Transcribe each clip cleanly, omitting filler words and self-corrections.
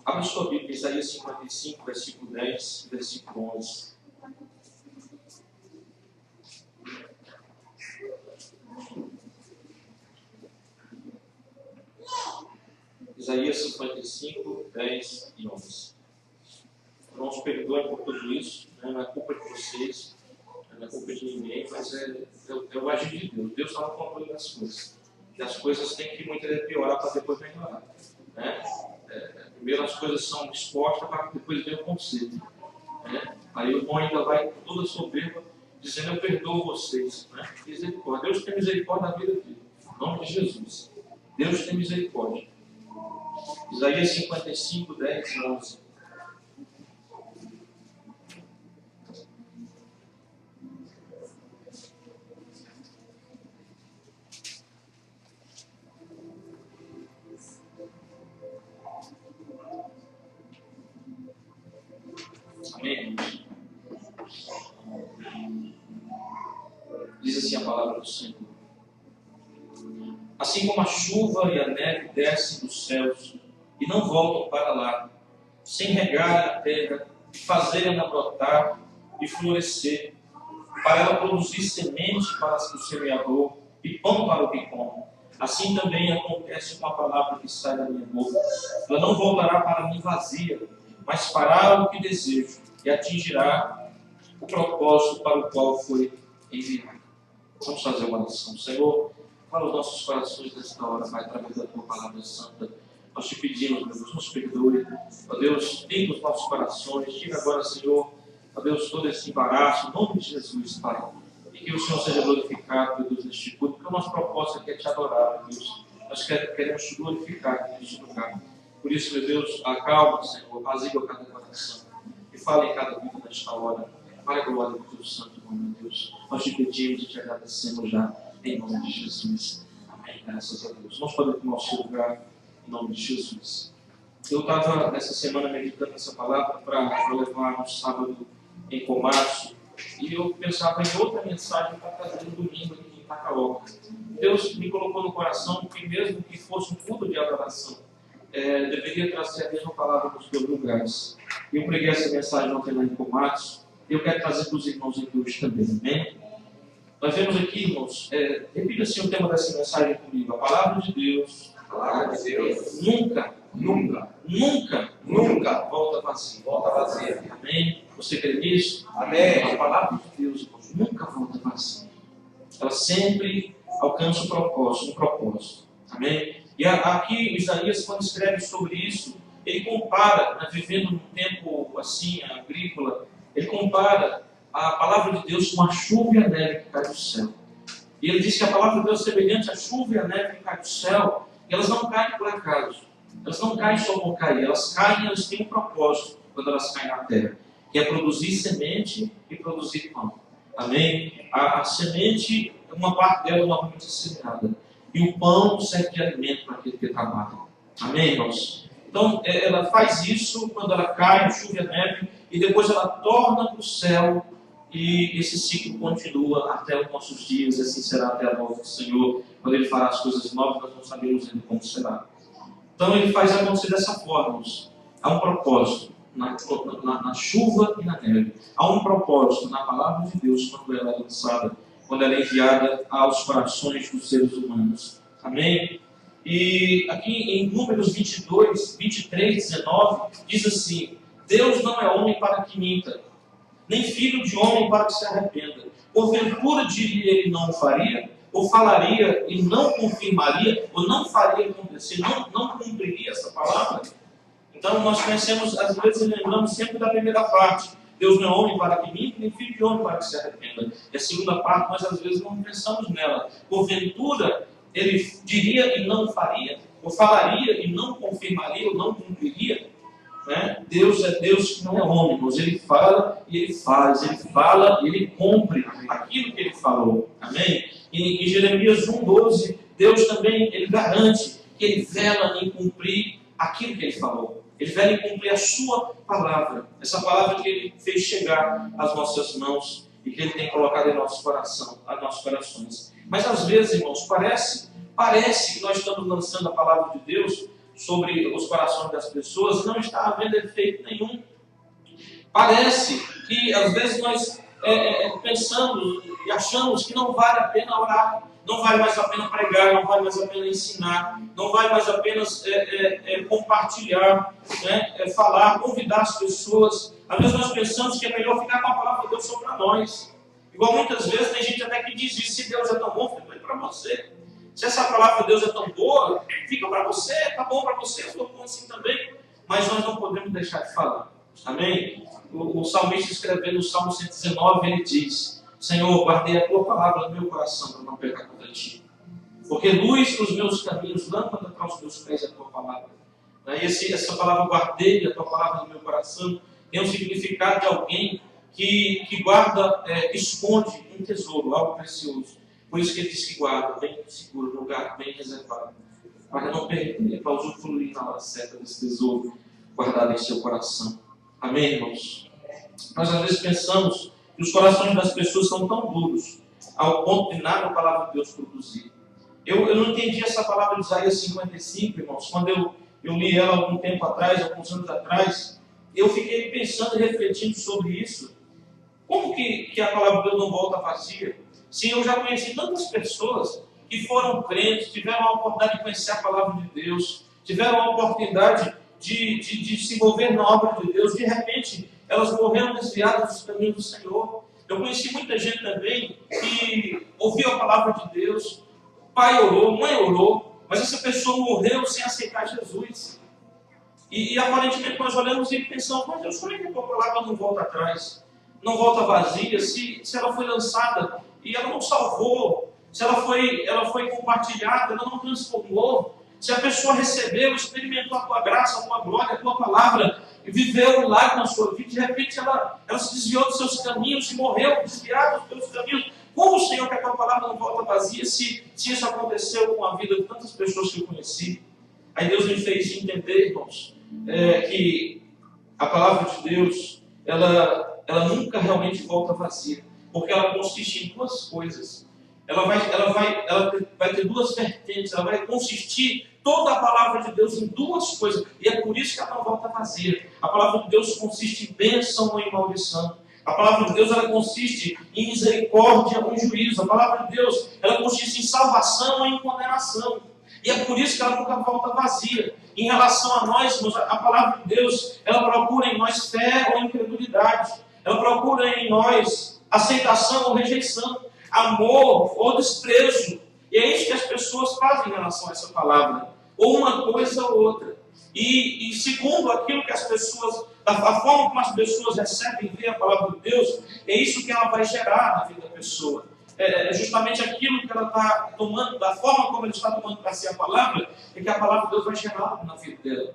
Abra sua Bíblia, Isaías 55, versículo 10, versículo 11. Isaías 55, 10 e 11. Irmãos, perdoem por tudo isso, né? Não é culpa de vocês, não é culpa de ninguém, mas é o agir de Deus. Deus está no controle das coisas. E as coisas têm que muitas vezes piorar para depois melhorar. Né? Primeiro as coisas são expostas para que depois venha o conserto. Né? Aí o irmão ainda vai com toda a soberba dizendo: eu perdoo vocês. Né? Misericórdia. Deus tem misericórdia da vida dele. Em nome de Jesus. Deus tem misericórdia. Isaías 55, 10 e 11. Amém? Diz assim a palavra do Senhor: assim como a chuva e a neve descem dos céus e não voltam para lá, sem regar a terra, fazerem-na brotar e florescer, para ela produzir semente para o semeador e pão para o que come, assim também acontece com a palavra que sai da minha boca. Ela não voltará para mim vazia, mas fará o que desejo e atingirá o propósito para o qual foi enviado. Vamos fazer uma oração. Senhor, fala os nossos corações nesta hora, Pai, através da Tua Palavra Santa. Nós te pedimos, meu Deus, nos perdoe. Ó Deus, limpa os nossos corações. Tira agora, Senhor, ó Deus, todo esse embaraço, em nome de Jesus, Pai. E que o Senhor seja glorificado, meu Deus, neste culto, porque o nosso propósito aqui é te adorar, meu Deus. Nós queremos te glorificar aqui neste lugar. Por isso, meu Deus, acalma, Senhor, apazigua cada coração. E fala em cada vida nesta hora. Para a glória do Teu Santo nome, meu Deus. Nós te pedimos e te agradecemos já, em nome de Jesus. Amém. Graças a Deus. Nós podemos ir para o nosso lugar, em nome de Jesus. Eu estava, essa semana, meditando essa palavra para levar no sábado em Komatsu. E eu pensava em outra mensagem para trazer no domingo aqui em Itacaoca. Deus me colocou no coração que, mesmo que fosse um culto de adoração, deveria trazer a mesma palavra nos dois lugares. Eu preguei essa mensagem ontem lá em Komatsu. E eu quero trazer para os irmãos aqui hoje também. Amém? Nós vemos aqui, irmãos, repita assim o tema dessa mensagem comigo. A palavra de Deus, nunca volta vazia. Amém? Você crê nisso? Amém. A palavra de Deus, irmãos, nunca volta vazia. Ela sempre alcança um propósito. Amém? E aqui Isaías, quando escreve sobre isso, ele compara, né, vivendo num tempo assim, agrícola, ele compara a palavra de Deus com a chuva e a neve que cai do céu. E ele diz que a palavra de Deus é semelhante à chuva e à neve que cai do céu, e elas não caem por acaso. Elas não caem só por cair, elas caem e elas têm um propósito quando elas caem na terra, que é produzir semente e produzir pão. Amém? A semente, uma parte dela normalmente é semeada, e o pão serve de alimento para aquele que trabalha. Amém, irmãos? Então, ela faz isso quando ela cai, a chuva e a neve, e depois ela torna para o céu, e esse ciclo continua até os nossos dias, e assim será até a volta do Senhor. Quando Ele fará as coisas novas, nós não sabemos ainda como será. Então Ele faz acontecer dessa forma. Há um propósito na chuva e na neve. Há um propósito na palavra de Deus quando ela é lançada, quando ela é enviada aos corações dos seres humanos. Amém? E aqui em Números 22, 23, 19, diz assim: Deus não é homem para que minta, nem filho de homem para que se arrependa. Porventura diria ele não o faria? Ou falaria e não confirmaria? Ou não faria acontecer? Não cumpriria essa palavra? Então nós conhecemos, às vezes lembramos sempre da primeira parte. Deus não é homem para que minta, nem filho de homem para que se arrependa. E a segunda parte nós às vezes não pensamos nela. Porventura ele diria e não faria? Ou falaria e não confirmaria? Ou não cumpriria? Né? Deus é Deus que não é homem, mas Ele fala e Ele faz, Ele fala e Ele cumpre aquilo que Ele falou. Amém? E em Jeremias 1,12, Deus também Ele garante que Ele vela em cumprir aquilo que Ele falou. Ele vela em cumprir a sua palavra, essa palavra que Ele fez chegar às nossas mãos e que Ele tem colocado em nosso coração, a nossos corações. Mas às vezes, irmãos, parece que nós estamos lançando a palavra de Deus sobre os corações das pessoas e não está havendo efeito nenhum. Parece que às vezes nós pensamos e achamos que não vale a pena orar, não vale mais a pena pregar, não vale mais a pena ensinar, não vale mais a pena compartilhar, né, falar, convidar as pessoas. Às vezes nós pensamos que é melhor ficar com a palavra de Deus só para nós. Igual muitas vezes tem gente até que diz isso: se Deus é tão bom, fica para você. Se essa palavra de Deus é tão boa, fica para você, está bom para você, eu estou bom assim também. Mas nós não podemos deixar de falar. Amém? O salmista escrevendo no Salmo 119, ele diz: Senhor, guardei a tua palavra no meu coração para não pecar contra ti. Porque luz para os meus caminhos, lâmpada para os meus pés é a tua palavra. E essa palavra, guardei a tua palavra no meu coração, tem um significado de alguém que guarda, esconde um tesouro, algo precioso. Por isso que ele diz que guarda, bem seguro, no lugar bem reservado, para não perder, para usufruir na hora certa desse tesouro guardado em seu coração. Amém, irmãos? Nós às vezes pensamos que os corações das pessoas são tão duros, ao ponto de nada a palavra de Deus produzir. Eu não entendi essa palavra de Isaías 55, irmãos, quando eu li ela algum tempo atrás, alguns anos atrás, eu fiquei pensando e refletindo sobre isso. Como que a palavra de Deus não volta vazia? Sim, eu já conheci tantas pessoas que foram crentes, tiveram a oportunidade de conhecer a palavra de Deus, tiveram a oportunidade de se envolver na obra de Deus. De repente, elas morreram desviadas dos caminhos do Senhor. Eu conheci muita gente também que ouviu a palavra de Deus, pai orou, mãe orou, mas essa pessoa morreu sem aceitar Jesus. E aparentemente nós olhamos e pensamos: mas Deus, como é que a tua palavra não volta atrás? Não volta vazia, se ela foi lançada e ela não salvou, se ela foi compartilhada, ela não transformou, se a pessoa recebeu, experimentou a tua graça, a tua glória, a tua palavra, e viveu um milagre na sua vida, de repente ela se desviou dos seus caminhos e morreu desviada dos teus caminhos. Como o Senhor quer que a tua palavra não volta vazia se isso aconteceu com a vida de tantas pessoas que eu conheci? Aí Deus me fez entender, irmãos, que a palavra de Deus, ela nunca realmente volta vazia, porque ela consiste em duas coisas. Ela vai ter duas vertentes, ela vai consistir toda a palavra de Deus em duas coisas, e é por isso que ela não volta vazia. A palavra de Deus consiste em bênção ou em maldição. A palavra de Deus, ela consiste em misericórdia ou em juízo. A palavra de Deus, ela consiste em salvação ou em condenação. E é por isso que ela nunca volta vazia. Em relação a nós, a palavra de Deus, ela procura em nós fé ou incredulidade. Ela procura em nós aceitação ou rejeição, amor ou desprezo. E é isso que as pessoas fazem em relação a essa palavra. Ou uma coisa ou outra. E segundo aquilo que as pessoas, a forma como as pessoas recebem e veem a palavra de Deus, é isso que ela vai gerar na vida da pessoa. É justamente aquilo que ela está tomando, da forma como ela está tomando para si a palavra, é que a palavra de Deus vai gerar na vida dela.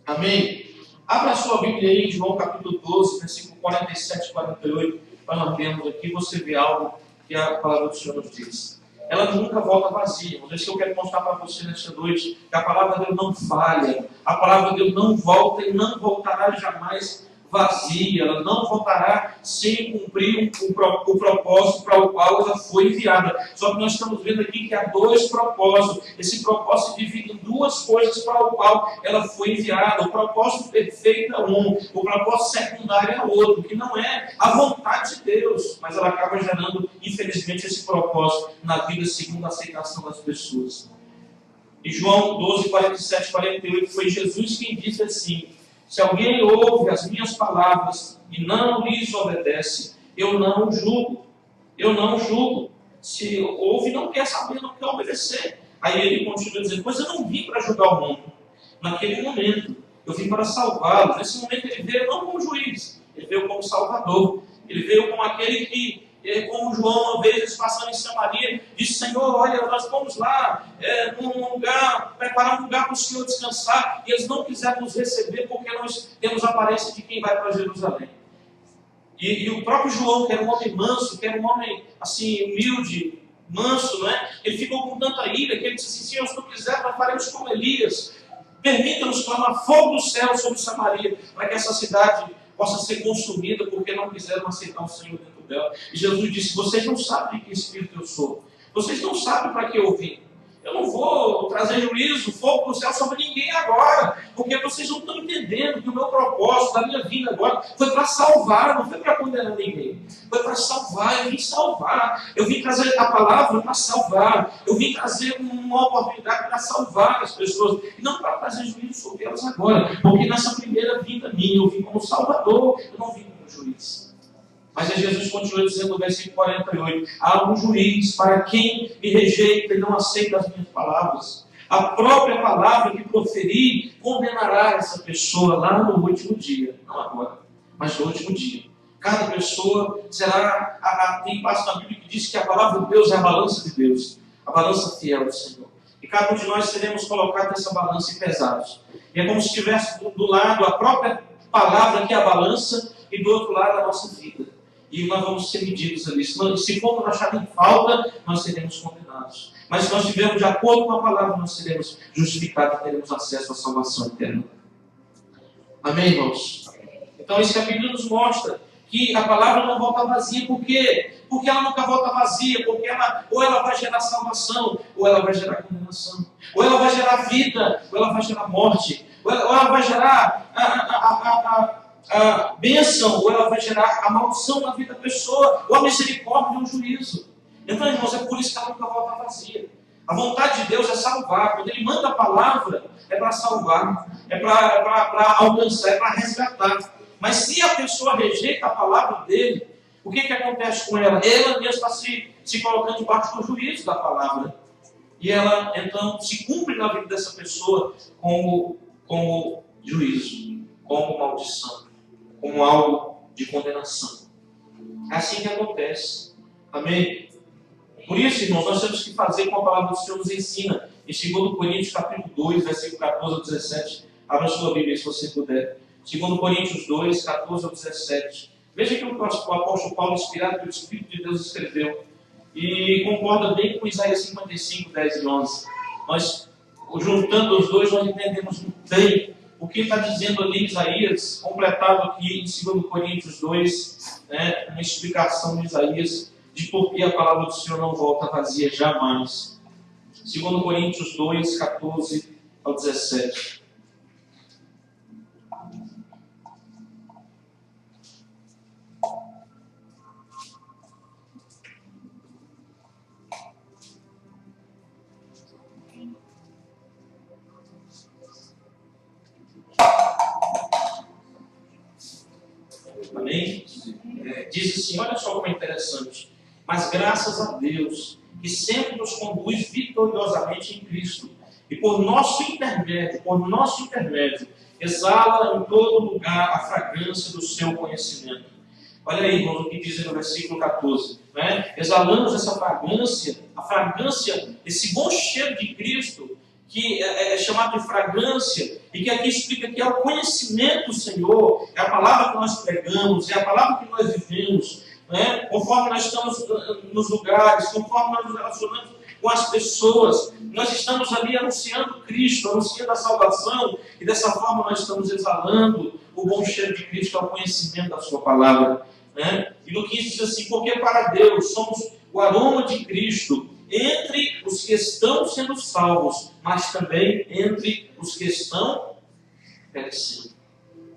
Amém? Abra a sua Bíblia aí em João capítulo 12, versículo 47 e 48, para nós vermos aqui, você vê algo que a palavra do Senhor nos diz. Ela nunca volta vazia. Mas isso que eu quero mostrar para você nesta noite, que a palavra de Deus não falha, a palavra de Deus não volta e não voltará jamais vazia, ela não voltará sem cumprir o propósito para o qual ela foi enviada. Só que nós estamos vendo aqui que há dois propósitos. Esse propósito se divide em duas coisas para o qual ela foi enviada. O propósito perfeito é um, o propósito secundário é outro, que não é a vontade de Deus, mas ela acaba gerando, infelizmente, esse propósito na vida segundo a aceitação das pessoas. Em João 12, 47 e 48, foi Jesus quem disse assim: se alguém ouve as minhas palavras e não lhes obedece, eu não o julgo. Eu não o julgo. Se ouve, não quer saber, não quer obedecer. Aí ele continua dizendo: pois eu não vim para julgar o mundo. Naquele momento, eu vim para salvá-los. Nesse momento ele veio não como juiz, ele veio como salvador. Ele veio como aquele que, como João, uma vez passando em Samaria, disse: Senhor, olha, nós vamos lá num lugar, preparar um lugar para o Senhor descansar, e eles não quiseram nos receber porque nós temos a aparência de quem vai para Jerusalém. E o próprio João, que era um homem manso, que era um homem assim, humilde, manso, não é? Ele ficou com tanta ira que ele disse assim: Senhor, se tu quiser, nós faremos como Elias, permita-nos clamar fogo do céu sobre Samaria, para que essa cidade possa ser consumida, porque não quiseram aceitar o Senhor dentro dela. E Jesus disse: vocês não sabem de que espírito eu sou, vocês não sabem para que eu vim. Eu não não vou trazer juízo, fogo do céu sobre ninguém agora, porque vocês não estão entendendo que o meu propósito da minha vida agora foi para salvar, não foi para condenar ninguém. Foi para salvar, eu vim salvar. Eu vim trazer a palavra para salvar. Eu vim trazer uma oportunidade para salvar as pessoas, e não para trazer juízo sobre elas agora, porque nessa primeira vinda minha, eu vim como salvador, eu não vim como juiz. Mas aí Jesus continua dizendo no versículo 48, há um juiz para quem me rejeita e não aceita as minhas palavras. A própria palavra que proferi condenará essa pessoa lá no último dia. Não agora, mas no último dia. Cada pessoa será... Tem passo na Bíblia que diz que a palavra de Deus é a balança de Deus. A balança fiel do Senhor. E cada um de nós seremos colocados nessa balança e pesados. E é como se estivesse do lado a própria palavra que é a balança e do outro lado a nossa vida. E nós vamos ser medidos ali. Se formos achados em falta, nós seremos condenados. Mas se nós estivermos de acordo com a palavra, nós seremos justificados e teremos acesso à salvação eterna. Amém, irmãos? Então, esse capítulo nos mostra que a palavra não volta vazia. Por quê? Porque ela nunca volta vazia. Porque ou ela vai gerar salvação, ou ela vai gerar condenação. Ou ela vai gerar vida, ou ela vai gerar morte. Ou ela vai gerar a bênção, ou ela vai gerar a maldição na vida da pessoa, ou a misericórdia ou o juízo. Então, irmãos, é por isso que ela nunca volta vazia. A vontade de Deus é salvar. Quando Ele manda a palavra, é para salvar, é para alcançar, é para resgatar. Mas se a pessoa rejeita a palavra dele, o que acontece com ela? Ela mesma está se colocando debaixo do juízo da palavra. E ela, então, se cumpre na vida dessa pessoa como juízo, como maldição, como algo de condenação. É assim que acontece. Amém? Por isso, irmãos, nós temos que fazer como a palavra do Senhor nos ensina. Em 2 Coríntios, capítulo 2, versículo 14 a 17. Abra sua Bíblia, se você puder. 2 Coríntios 2, 14 a 17. Veja que o apóstolo Paulo, inspirado pelo Espírito de Deus, escreveu. E concorda bem com Isaías 55, 10 e 11. Nós, juntando os dois, nós entendemos bem o que está dizendo ali Isaías, completado aqui em 2 Coríntios 2, uma explicação de Isaías de por que a palavra do Senhor não volta vazia jamais. 2 Coríntios 2, 14 ao 17. Amém? Diz assim, olha só como é interessante. Mas graças a Deus, que sempre nos conduz vitoriosamente em Cristo, e por nosso intermédio, exala em todo lugar a fragrância do seu conhecimento. Olha aí, irmãos, o que diz no versículo 14. Exalamos essa fragrância, esse bom cheiro de Cristo, que é chamado de fragrância, e que aqui explica que é o conhecimento do Senhor, é a palavra que nós pregamos, é a palavra que nós vivemos, conforme nós estamos nos lugares, conforme nós nos relacionamos com as pessoas, nós estamos ali anunciando Cristo, anunciando a salvação, e dessa forma nós estamos exalando o bom cheiro de Cristo, que é o conhecimento da sua palavra. E no 15 diz assim, porque para Deus somos o aroma de Cristo, entre os que estão sendo salvos, mas também entre os que estão perecendo.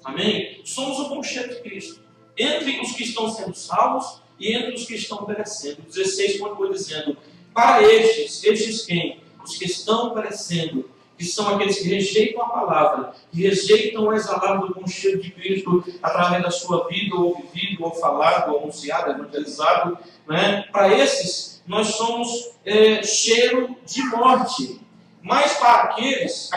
Amém? Somos o bom cheiro de Cristo. Entre os que estão sendo salvos e entre os que estão perecendo. 16 continua dizendo, para estes quem? Os que estão perecendo, que são aqueles que rejeitam a palavra, que rejeitam o exalar do bom cheiro de Cristo através da sua vida, ou vivido, ou falado, ou anunciado, evangelizado. Para esses, nós somos cheiro de morte. Mas para aqueles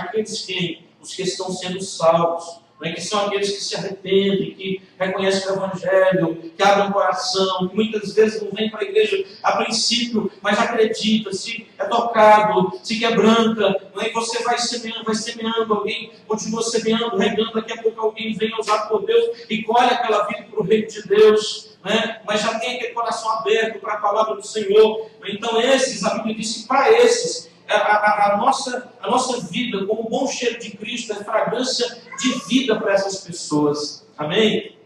que os que estão sendo salvos, que são aqueles que se arrependem, que reconhecem o Evangelho, que abrem o coração, que muitas vezes não vêm para a igreja a princípio, mas acredita, se é tocado, se quebranta, e você vai semeando, alguém continua semeando, regando, daqui a pouco alguém vem usado por Deus e colhe aquela vida para o reino de Deus, mas já tem aquele coração aberto para a palavra do Senhor. Então a Bíblia diz que para esses, a nossa vida, como bom cheiro de Cristo, é fragrância de vida para essas pessoas. Amém?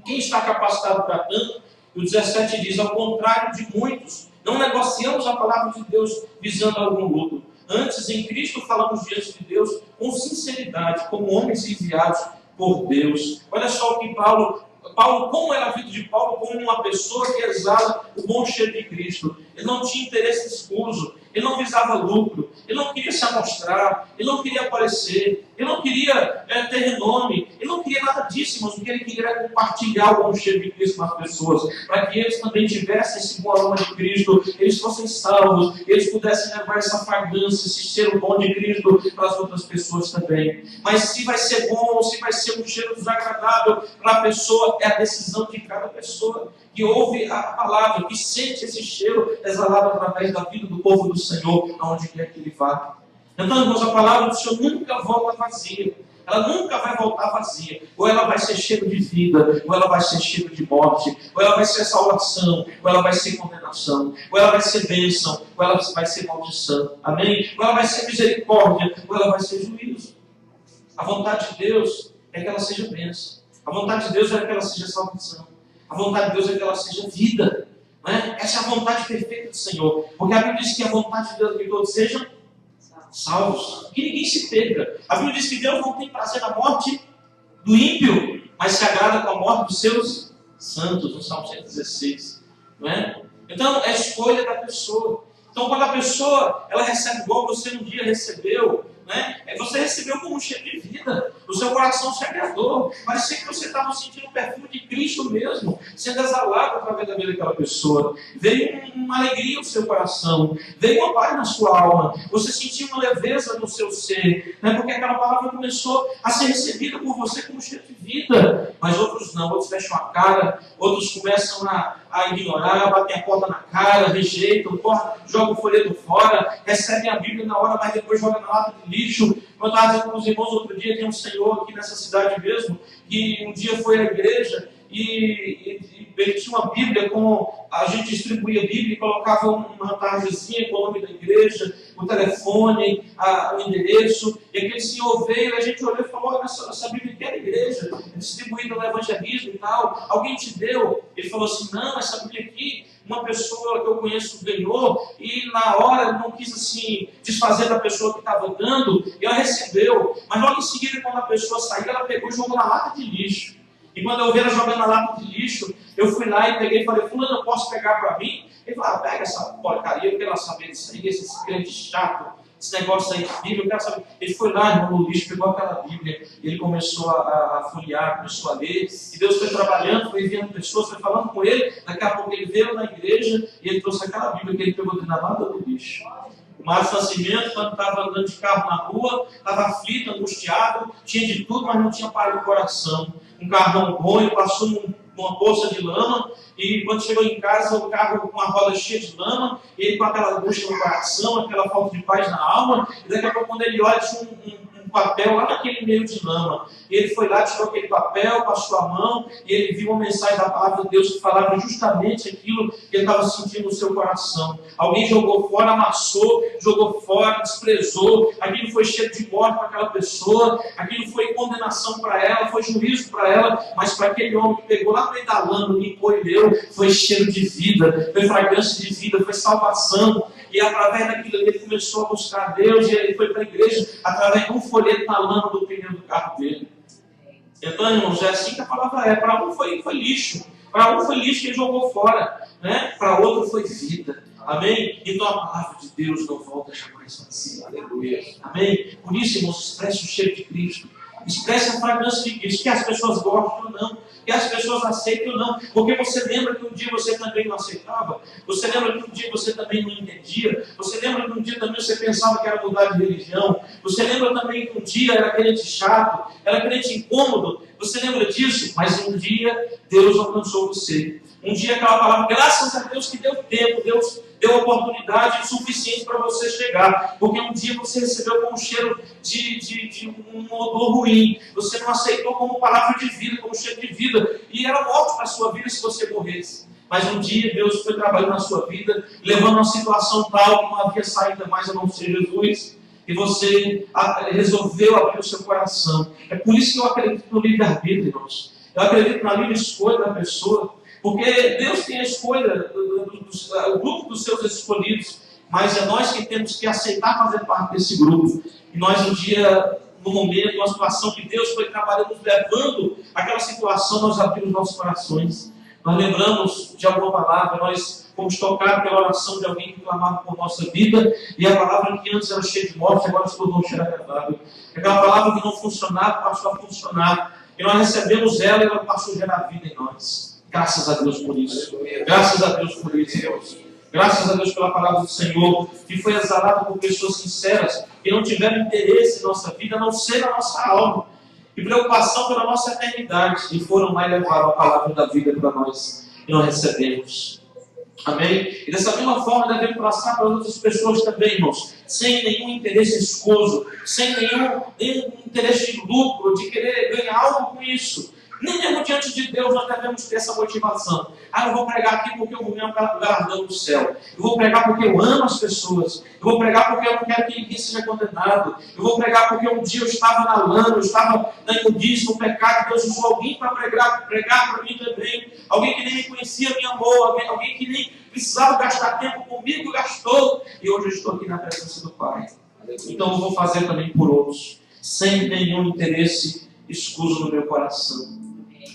Quem está capacitado para tanto? O 17 diz, ao contrário de muitos, não negociamos a palavra de Deus visando algum lucro, Antes, em Cristo, falamos diante de Deus com sinceridade, como homens enviados por Deus. Olha só o que Paulo, como era a vida de Paulo, como uma pessoa que exala o bom cheiro de Cristo. Ele não tinha interesse escuso, ele não visava lucro, ele não queria se amostrar, ele não queria aparecer, ele não queria ter renome, ele não queria nada disso, mas o que ele queria era compartilhar o bom cheiro de Cristo com as pessoas, para que eles também tivessem esse bom aroma de Cristo, eles fossem salvos, eles pudessem levar essa fragrância, esse cheiro bom de Cristo para as outras pessoas também. Mas se vai ser bom ou se vai ser um cheiro desagradável para a pessoa, é a decisão de cada pessoa que ouve a palavra, que sente esse cheiro exalado através da vida do povo do Senhor, aonde quer que ele vá. Então, irmãos, a palavra do Senhor nunca volta vazia. Ela nunca vai voltar vazia. Ou ela vai ser cheiro de vida, ou ela vai ser cheiro de morte, ou ela vai ser salvação, ou ela vai ser condenação, ou ela vai ser bênção, ou ela vai ser maldição. Amém? Ou ela vai ser misericórdia, ou ela vai ser juízo. A vontade de Deus é que ela seja bênção. A vontade de Deus é que ela seja salvação. A vontade de Deus é que ela seja vida. Não é? Essa é a vontade perfeita do Senhor. Porque a Bíblia diz que a vontade de Deus é que todos sejam salvos. Que ninguém se perca. A Bíblia diz que Deus não tem prazer na morte do ímpio, mas se agrada com a morte dos seus santos, no Salmo 116. Não é? Então, é a escolha da pessoa. Então, quando a pessoa ela recebe igual você um dia recebeu, né? Você recebeu como um cheiro de vida, o seu coração se agradou, parecia que você estava sentindo o perfume de Cristo mesmo, sendo exalado através da vida daquela pessoa. Veio uma alegria no seu coração, veio uma paz na sua alma, você sentiu uma leveza no seu ser, né? Porque aquela palavra começou a ser recebida por você como cheiro de vida. Mas outros não, outros fecham a cara, outros começam a ignorar, batem a porta na cara, rejeitam, jogam o folheto fora, recebem a Bíblia na hora, mas depois jogam na lata de lixo. Eu estava dizendo com os irmãos outro dia, tem um senhor aqui nessa cidade mesmo, que um dia foi à igreja e ele tinha uma Bíblia, como a gente distribuía a Bíblia e colocava uma tarjazinha com o nome da igreja, o telefone, o endereço, e aquele senhor veio, a gente olhou e falou, olha, essa Bíblia aqui é da igreja, é distribuída no evangelismo e tal, alguém te deu? Ele falou assim, não, essa Bíblia aqui, uma pessoa que eu conheço ganhou, e na hora não quis assim desfazer da pessoa que estava dando, e ela recebeu, mas logo em seguida, quando a pessoa saiu, ela pegou e jogou na lata de lixo. E quando eu vi ela jogando na lata de lixo, eu fui lá e peguei e falei, fulano, eu posso pegar para mim? Ele falou, pega essa porcaria, eu quero saber disso aí, esse crente chato, esse negócio aí de Bíblia, eu quero saber. Ele foi lá, irmão, no lixo, pegou aquela Bíblia, ele começou a folhear, começou a ler, e Deus foi trabalhando, foi enviando pessoas, foi falando com ele, daqui a pouco ele veio na igreja, e ele trouxe aquela Bíblia que ele pegou na lata do lixo. O Márcio Nascimento, quando estava andando de carro na rua, estava aflito, angustiado, tinha de tudo, mas não tinha paz no coração. Um carrão bom, ele passou numa poça de lama, e quando chegou em casa, o carro com a roda cheia de lama, ele com aquela angústia no coração, aquela falta de paz na alma, e daqui a pouco, quando ele olha, tinha um papel lá naquele meio de lama. E ele foi lá, tirou aquele papel, passou a mão, e ele viu uma mensagem da palavra de Deus que falava justamente aquilo que ele estava sentindo no seu coração. Alguém jogou fora, amassou, jogou fora, desprezou, aquilo foi cheiro de morte para aquela pessoa, aquilo foi condenação para ela, foi juízo para ela, mas para aquele homem que pegou lá no meio da lama, limpou e leu, foi cheiro de vida, foi fragrância de vida, foi salvação. E através daquilo ele começou a buscar Deus, e ele foi para a igreja através de um folheto na lama do pneu do carro dele. Então, irmãos, é assim que a palavra é. Para um foi lixo, para um foi lixo que ele jogou fora, né? Para outro foi vida. Amém? Então a palavra de Deus não volta jamais vazia. Aleluia. Amém? Por isso, irmãos, expresse o cheiro de Cristo. Expresse a fragrância de Cristo, que as pessoas gostam ou não, que as pessoas aceitem ou não, porque você lembra que um dia você também não aceitava, você lembra que um dia você também não entendia, você lembra que um dia também você pensava que era mudar de religião, você lembra também que um dia era crente chato, era crente incômodo, você lembra disso? Mas um dia Deus alcançou você. Um dia aquela palavra, graças a Deus que deu tempo, Deus deu oportunidade suficiente para você chegar. Porque um dia você recebeu com um cheiro de um odor ruim. Você não aceitou como palavra de vida, como cheiro de vida. E era morte para a sua vida se você morresse. Mas um dia Deus foi trabalhando na sua vida, levando uma situação tal que não havia saída mais a não ser Jesus. E você resolveu abrir o seu coração. É por isso que eu acredito no livre-arbítrio, irmãos. Eu acredito na livre escolha da pessoa. Porque Deus tem a escolha, o grupo dos seus escolhidos. mas é nós que temos que aceitar fazer parte desse grupo. E nós, no momento, uma situação que Deus foi trabalhando, nos levando àquela situação, nós abrimos nossos corações. Nós lembramos de alguma palavra, nós fomos tocados pela oração de alguém que clamava por nossa vida, e a palavra que antes era cheia de morte, agora se tornou cheia de agradável. Aquela palavra que não funcionava, passou a funcionar. E nós recebemos ela e ela passou a gerar vida em nós. Graças a Deus por isso. Graças a Deus por isso, Deus. Graças a Deus pela palavra do Senhor, que foi exalada por pessoas sinceras, que não tiveram interesse em nossa vida, a não ser na nossa alma, e preocupação pela nossa eternidade, e foram lá e levaram a palavra da vida para nós, e nós recebemos. Amém? E dessa mesma forma devemos passar para outras pessoas também, irmãos, sem nenhum interesse escuso, sem nenhum interesse de lucro, de querer ganhar algo com isso. Nem mesmo diante de Deus nós devemos ter essa motivação. Eu vou pregar aqui porque eu vou ganhar um galardão do céu. Eu vou pregar porque eu amo as pessoas. Eu vou pregar porque eu não quero que ninguém seja condenado. Eu vou pregar porque um dia eu estava na lama, eu estava na imundícia, no pecado. Deus usou alguém para pregar para mim também. Alguém que nem me conhecia me amou. Alguém que nem precisava gastar tempo comigo, gastou. E hoje eu estou aqui na presença do Pai. Então eu vou fazer também por outros, sem nenhum interesse escuso no meu coração.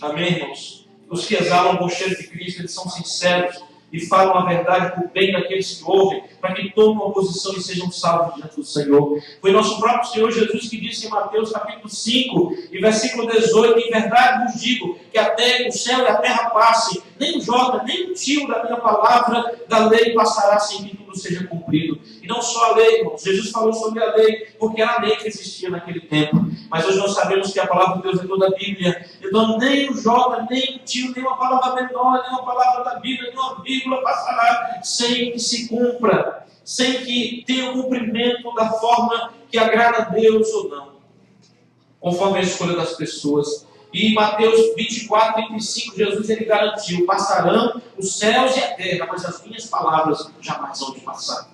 Amém, irmãos? Os que exalam o bom cheiro de Cristo, eles são sinceros e falam a verdade por bem daqueles que ouvem, para que tomem uma posição e sejam salvos diante do Senhor. Foi nosso próprio Senhor Jesus que disse em Mateus capítulo 5 e versículo 18: em verdade vos digo que até o céu e a terra passem, nem o jota, nem o tio da minha palavra da lei passará sem que tudo seja cumprido. E não só a lei, irmãos. Jesus falou sobre a lei, porque era a lei que existia naquele tempo. Mas hoje nós sabemos que a palavra de Deus é toda a Bíblia. Então nem o jota, nem o tio, nem uma palavra menor, nem uma palavra da Bíblia, nem uma vírgula passará sem que se cumpra, sem que tenha o cumprimento da forma que agrada a Deus ou não, conforme a escolha das pessoas. E em Mateus 24, 35, Jesus ele garantiu: passarão os céus e a terra, mas as minhas palavras jamais vão de passar.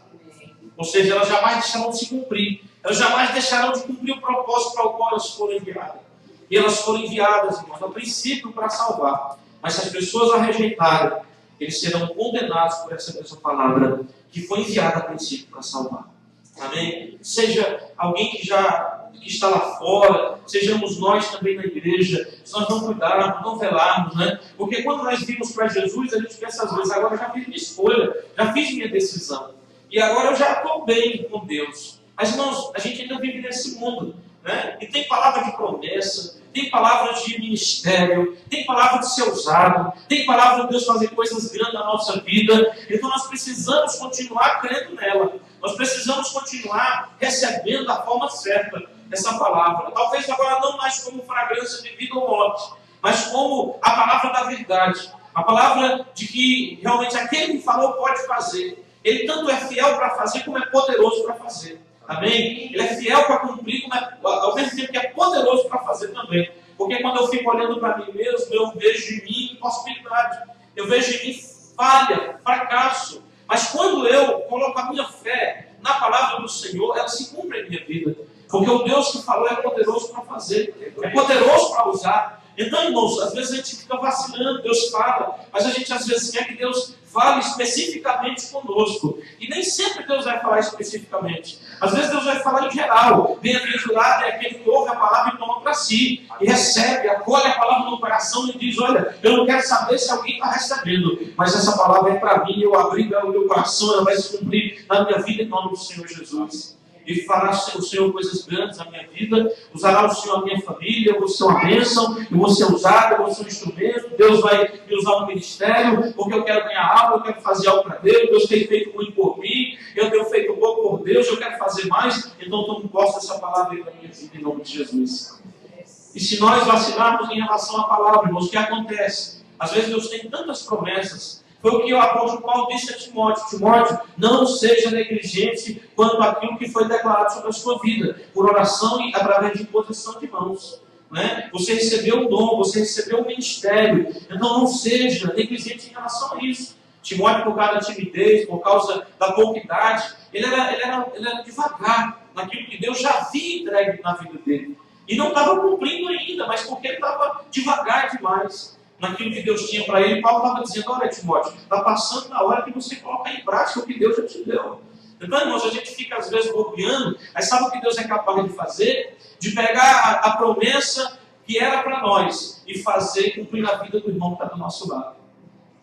Ou seja, elas jamais deixarão de se cumprir. Elas jamais deixarão de cumprir o propósito para o qual elas foram enviadas. E elas foram enviadas, irmãos, a princípio para salvar. Mas se as pessoas a rejeitarem, eles serão condenados por essa mesma palavra que foi enviada a princípio para salvar. Amém? Seja alguém que está lá fora, sejamos nós também na igreja, se nós não cuidarmos, não velarmos, né? Porque quando nós vimos para Jesus, a gente pensa às vezes: agora eu já fiz minha escolha, já fiz minha decisão, e agora eu já estou bem com Deus. Mas, irmãos, a gente ainda vive nesse mundo, né? E tem palavra de promessa, tem palavra de ministério, tem palavra de ser usado, tem palavra de Deus fazer coisas grandes na nossa vida. Então nós precisamos continuar crendo nela. Nós precisamos continuar recebendo da forma certa essa palavra. Talvez agora não mais como fragrância de vida ou morte, mas como a palavra da verdade. A palavra de que realmente aquele que falou pode fazer. Ele tanto é fiel para fazer como é poderoso para fazer. Amém? Ele é fiel para cumprir, ao mesmo tempo que é poderoso para fazer também. Porque quando eu fico olhando para mim mesmo, eu vejo em mim impossibilidade. Eu vejo em mim falha, fracasso. Mas quando eu coloco a minha fé na palavra do Senhor, ela se cumpre em minha vida. Porque o Deus que falou é poderoso para fazer. É poderoso para usar. Então, irmãos, às vezes a gente fica vacilando, Deus fala, mas a gente às vezes quer que Deus fale especificamente conosco. E nem sempre Deus vai falar especificamente. Às vezes Deus vai falar em geral. Bem-aventurado é aquele que ouve a palavra e toma para si. E recebe, acolhe a palavra no coração e diz: olha, eu não quero saber se alguém está recebendo, mas essa palavra é para mim, eu abri o meu coração, ela vai se cumprir na minha vida em nome do Senhor Jesus. E fará o Senhor coisas grandes na minha vida, usará o Senhor a minha família, eu vou ser uma bênção, eu vou ser usado, eu vou ser um instrumento, Deus vai me usar no ministério, porque eu quero ganhar algo, eu quero fazer algo para Deus, Deus tem feito muito por mim, eu tenho feito pouco por Deus, eu quero fazer mais, então eu tomo posse dessa palavra aí para minha vida em nome de Jesus. E se nós vacilarmos em relação à palavra, irmãos, o que acontece? Às vezes Deus tem tantas promessas. Foi o que o apóstolo Paulo disse a Timóteo: Timóteo, não seja negligente quanto àquilo que foi declarado sobre a sua vida, por oração e através de imposição de mãos. Né? Você recebeu o dom, você recebeu o ministério, então não seja negligente em relação a isso. Timóteo, por causa da timidez, por causa da pouca idade, ele era devagar naquilo que Deus já havia entregue na vida dele. E não estava cumprindo ainda, mas porque ele estava devagar demais naquilo que Deus tinha para ele. Paulo estava dizendo: olha, Timóteo, está passando na hora que você colocar em prática o que Deus já te deu. Então, irmãos, a gente fica às vezes bobeando, aí sabe o que Deus é capaz de fazer? De pegar a promessa que era para nós e fazer cumprir na vida do irmão que está do nosso lado.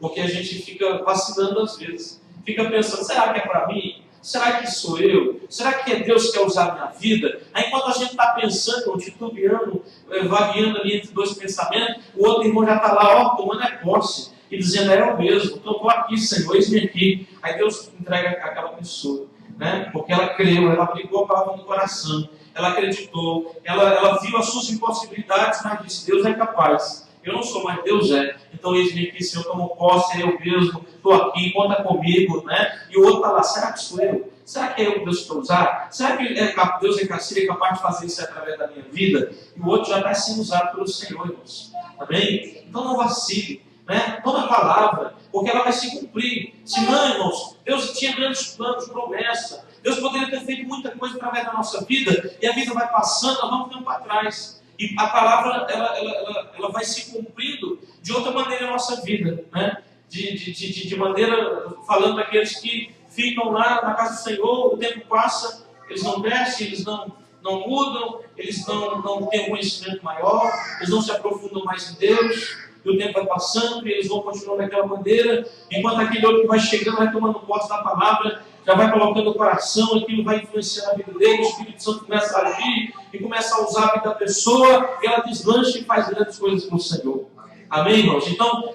Porque a gente fica vacilando às vezes. Fica pensando, será que é para mim? Será que sou eu? Será que é Deus que quer usar a minha vida? Aí enquanto a gente está pensando, titubeando, vagueando ali entre dois pensamentos, o outro irmão já está lá, ó, tomando posse e dizendo, é eu mesmo, então estou aqui, Senhor, eis-me aqui. Aí Deus entrega aquela pessoa, né? Porque ela creu, ela aplicou a palavra no coração, ela acreditou, ela viu as suas impossibilidades, mas disse, Deus é capaz. Eu não sou, mas Deus é. Então eis-me aqui, Senhor, tomo posse, é eu mesmo, estou aqui, conta comigo, né? E o outro está lá, será que sou eu? Será que é eu que Deus quer usar? Será que Deus seria capaz de fazer isso através da minha vida? E o outro já está sendo usado pelo Senhor, irmãos. Amém? Então não vacile, né? Toma a palavra, porque ela vai se cumprir. Se não, irmãos, Deus tinha grandes planos, promessa. Deus poderia ter feito muita coisa através da nossa vida, e a vida vai passando, nós vamos ficando para trás. E a palavra, ela vai se cumprindo de outra maneira na nossa vida, né? De maneira, falando daqueles que ficam lá na casa do Senhor, o tempo passa, eles não crescem, eles não mudam, eles não têm um conhecimento maior, eles não se aprofundam mais em Deus, e o tempo vai passando, e eles vão continuando daquela maneira, enquanto aquele outro que vai chegando, vai tomando posse da palavra, já vai colocando o coração, aquilo vai influenciando a vida dele, o Espírito Santo começa a agir, e começa a usar a vida da pessoa, e ela deslancha e faz grandes coisas com o Senhor. Amém, irmãos? Então,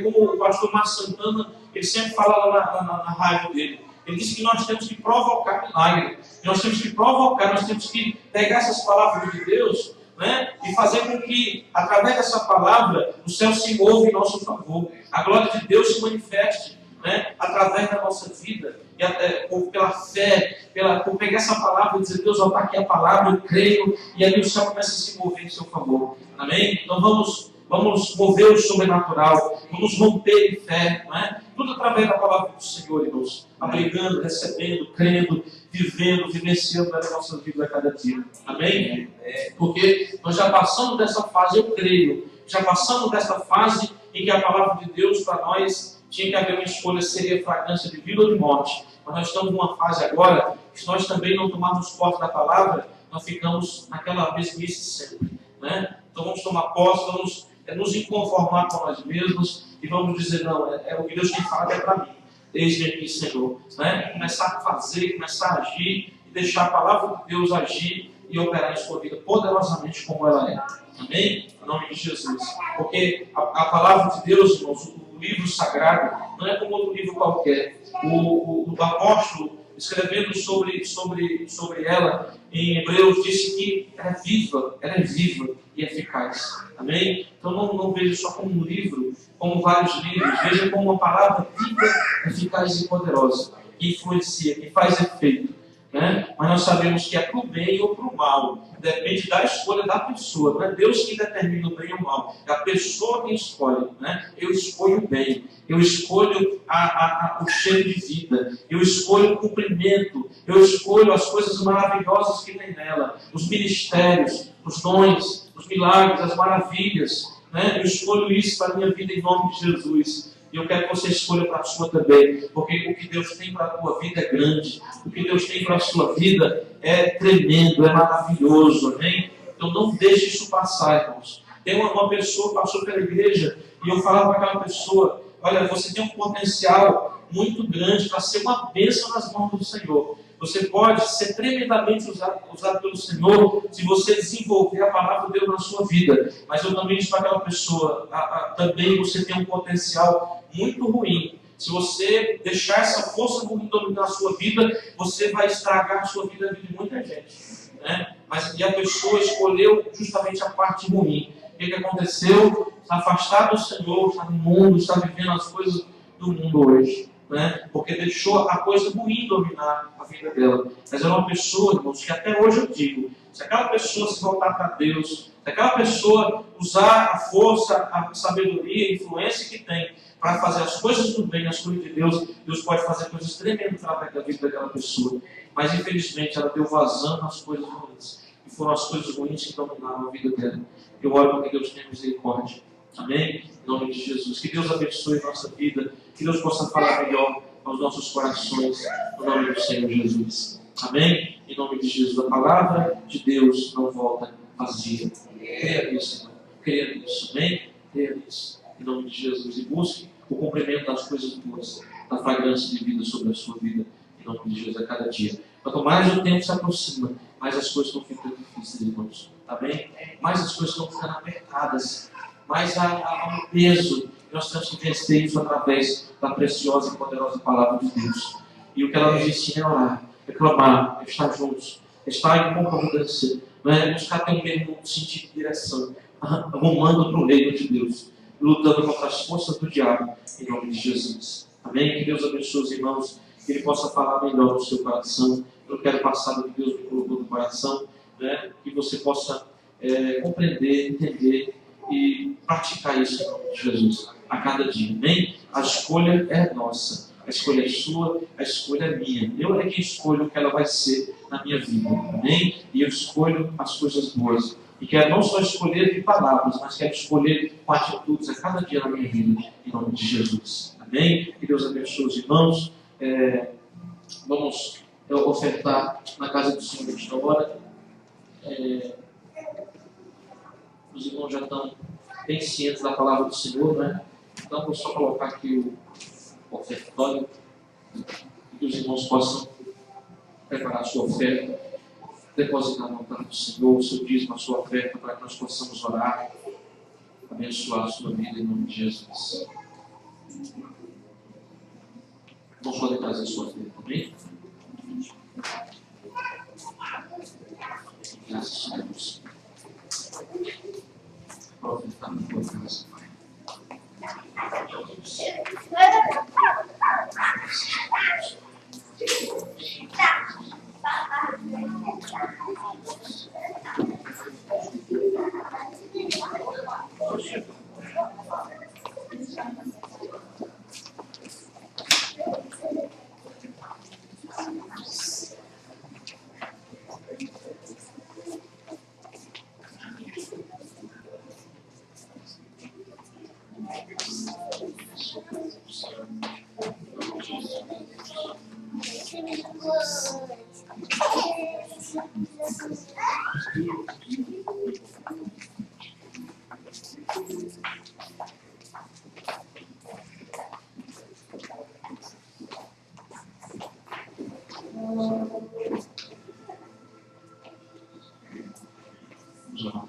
como o pastor Márcio Santana, ele sempre fala lá na rádio dele, ele disse que nós temos que provocar milagre, nós temos que provocar, nós temos que pegar essas palavras de Deus, né, e fazer com que, através dessa palavra, o céu se mova em nosso favor, a glória de Deus se manifeste, né, através da nossa vida, e pela fé, por pegar essa palavra e dizer, Deus, está aqui a palavra, eu creio, e aí o céu começa a se mover em seu favor. Amém? Então vamos mover o sobrenatural, vamos romper em fé, não é? Tudo através da palavra do Senhor, irmãos, aplicando, recebendo, crendo, vivendo, vivenciando na nossa vida a cada dia. Amém? Porque nós já passamos dessa fase, eu creio, já passamos dessa fase em que a palavra de Deus para nós tinha que haver uma escolha, seria fragrância de vida ou de morte. Mas nós estamos numa fase agora, que se nós também não tomarmos posse da palavra, nós ficamos naquela mesmice sempre, né? Então vamos tomar posse, vamos nos inconformar com nós mesmos e vamos dizer, não, o que Deus tem falado é para mim. Eis-me aqui, Senhor. Né? Começar a fazer, começar a agir e deixar a palavra de Deus agir e operar em sua vida poderosamente como ela é. Amém? Em nome de Jesus. Porque a palavra de Deus, irmãos, o livro sagrado, não é como outro livro qualquer. O apóstolo, escrevendo sobre ela, em Hebreus, disse que ela é viva e eficaz. Amém? Então não veja só como um livro, como vários livros, veja como uma palavra viva, eficaz e poderosa, que influencia, que faz efeito. Né? Mas nós sabemos que é para o bem ou para o mal, depende da escolha da pessoa, não é Deus que determina o bem ou o mal, é a pessoa que escolhe. Né? Eu escolho o bem, eu escolho o cheiro de vida, eu escolho o cumprimento, eu escolho as coisas maravilhosas que tem nela, os ministérios, os dons, os milagres, as maravilhas. Né? Eu escolho isso para a minha vida em nome de Jesus. E eu quero que você escolha para a sua também, porque o que Deus tem para a tua vida é grande, o que Deus tem para a sua vida é tremendo, é maravilhoso, amém? Então não deixe isso passar, irmãos. Tem uma pessoa que passou pela igreja e eu falava para aquela pessoa, olha, você tem um potencial muito grande para ser uma bênção nas mãos do Senhor. Você pode ser tremendamente usado pelo Senhor se você desenvolver a palavra de Deus na sua vida. Mas eu também disse para aquela pessoa, também você tem um potencial muito ruim. Se você deixar essa força ruim dominar a sua vida, você vai estragar a sua vida e a vida de muita gente. Né? E a pessoa escolheu justamente a parte ruim. O que aconteceu? Está afastado do Senhor, está no mundo, está vivendo as coisas do mundo hoje. Né? Porque deixou a coisa ruim dominar a vida dela. Mas é uma pessoa, irmãos, que até hoje eu digo, se aquela pessoa se voltar para Deus, se aquela pessoa usar a força, a sabedoria, a influência que tem para fazer as coisas do bem, as coisas de Deus, Deus pode fazer coisas tremendas através da vida daquela pessoa. Mas infelizmente ela deu vazão nas coisas ruins. E foram as coisas ruins que dominaram a vida dela. Eu oro para que Deus tenha misericórdia. Amém? Em nome de Jesus. Que Deus abençoe a nossa vida. Que Deus possa falar melhor aos nossos corações, no nome do Senhor Jesus. Amém? Em nome de Jesus, a palavra de Deus não volta vazia. Creia nisso, irmão. Creia nisso. Amém? Creia nisso. Em nome de Jesus. E busque o cumprimento das coisas boas, da fragrância de vida sobre a sua vida. Em nome de Jesus, a cada dia. Quanto mais o tempo se aproxima, mais as coisas estão ficando difíceis, irmãos. Amém? Mais as coisas estão ficando apertadas. Mais há um peso. Nós temos que vencer isso através da preciosa e poderosa palavra de Deus. E o que ela nos ensina é orar, é clamar, é estar juntos, é estar em concordância, não é buscar ter o mesmo sentido de direção, rumando para o reino de Deus, lutando contra as forças do diabo, em nome de Jesus. Amém? Que Deus abençoe os irmãos, que Ele possa falar melhor no seu coração. Eu quero passar do que Deus me colocou no coração, né? Que você possa compreender, entender e praticar isso em nome de Jesus a cada dia. Amém? A escolha é nossa, a escolha é sua, a escolha é minha. Eu é que escolho o que ela vai ser na minha vida. Amém? E eu escolho as coisas boas. E quero não só escolher de palavras, mas quero escolher com atitudes a cada dia na minha vida, em nome de Jesus. Amém? Que Deus abençoe os irmãos. Vamos ofertar na casa do Senhor nesta hora. Os irmãos já estão bem cientes da palavra do Senhor, né? Então vou só colocar aqui o ofertório e que os irmãos possam preparar a sua oferta, depositar no altar do Senhor, o seu dízimo, a sua oferta, para que nós possamos orar, abençoar a sua vida em nome de Jesus. Vamos poder trazer a sua oferta também? Graças a Deus. Para ofertar na tua casa, Pai.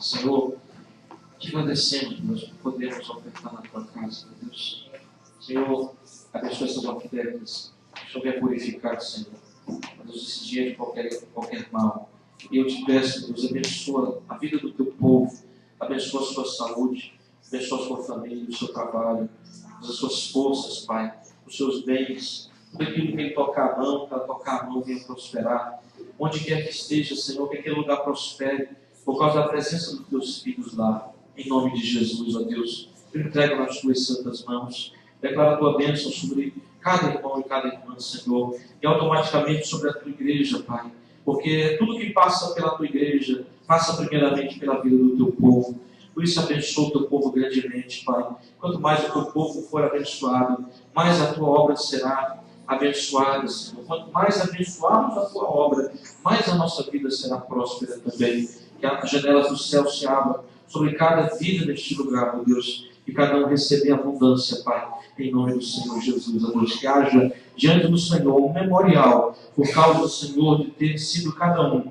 Senhor, te agradecemos, Deus, por podermos ofertar na tua casa, Deus. Senhor, abençoe essas ofertas, que o Senhor venha purificar, Senhor. Deus, esse dia de qualquer mal. E eu te peço, Deus, abençoa a vida do teu povo, abençoa a sua saúde, abençoa a sua família, o seu trabalho, as suas forças, Pai, os seus bens, tudo aquilo que ele tocar a mão, que ela tocar a mão venha prosperar. Onde quer que esteja, Senhor, que aquele lugar prospere, por causa da presença dos teus filhos lá, em nome de Jesus, ó Deus. Eu entrego nas tuas santas mãos, declaro a tua bênção sobre cada irmão e cada irmã, Senhor, e automaticamente sobre a tua igreja, Pai, porque tudo que passa pela tua igreja, passa primeiramente pela vida do teu povo. Por isso abençoa o teu povo grandemente, Pai. Quanto mais o teu povo for abençoado, mais a tua obra será abençoada, Senhor. Quanto mais abençoarmos a tua obra, mais a nossa vida será próspera também. Que as janelas do céu se abram sobre cada vida neste lugar, meu Deus, e cada um receber abundância, Pai, em nome do Senhor Jesus, ó Deus. Que haja diante do Senhor um memorial, por causa do Senhor de ter sido cada um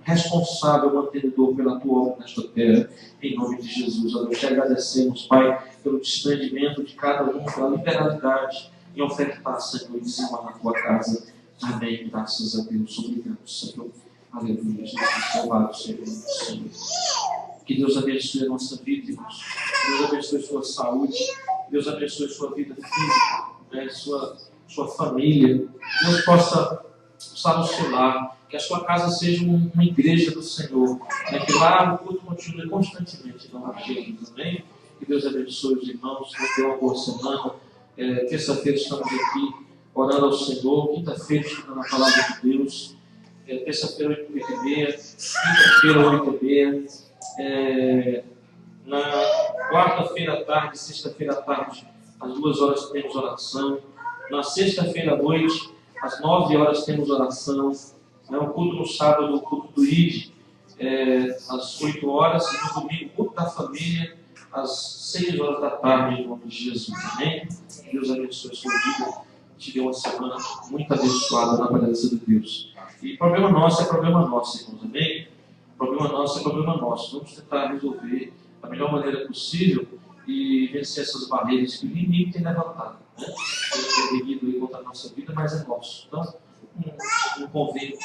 responsável, mantenedor pela tua obra nesta terra, em nome de Jesus, ó Deus. Te agradecemos, Pai, pelo desprendimento de cada um, pela liberalidade em ofertar, Senhor, em cima na tua casa. Amém. Graças a Deus. Obrigado, Senhor. Aleluia, Jesus, louvado seja o nome do Senhor. Que Deus abençoe a nossa vida, irmãos. Que Deus abençoe a sua saúde. Que Deus abençoe a sua vida física, né? sua família. Que Deus possa estar no seu lar. Que a sua casa seja uma igreja do Senhor. Né? Que lá o culto continue constantemente em nome de Jesus. Amém? Que Deus abençoe os irmãos. Que tenham uma boa semana. Terça-feira estamos aqui orando ao Senhor. Quinta-feira estudando a palavra de Deus. Terça-feira, 8h30, quinta-feira, 8h30, na quarta-feira à tarde, sexta-feira à tarde, às 2 horas temos oração, Na sexta-feira à noite, às 9 horas, temos oração. O culto no sábado, o culto do ID, às 8 horas. E no domingo, o culto da família, às 6 horas da tarde, em nome de Jesus. Amém? Deus abençoe a sua vida. Te dê uma semana muito abençoada na presença de Deus. E problema nosso é problema nosso, irmãos. Amém? Problema nosso é problema nosso. Vamos tentar resolver da melhor maneira possível e vencer essas barreiras que o inimigo tem levantado. Ele tem venido aí contra a nossa vida, mas é nosso. Então, não convém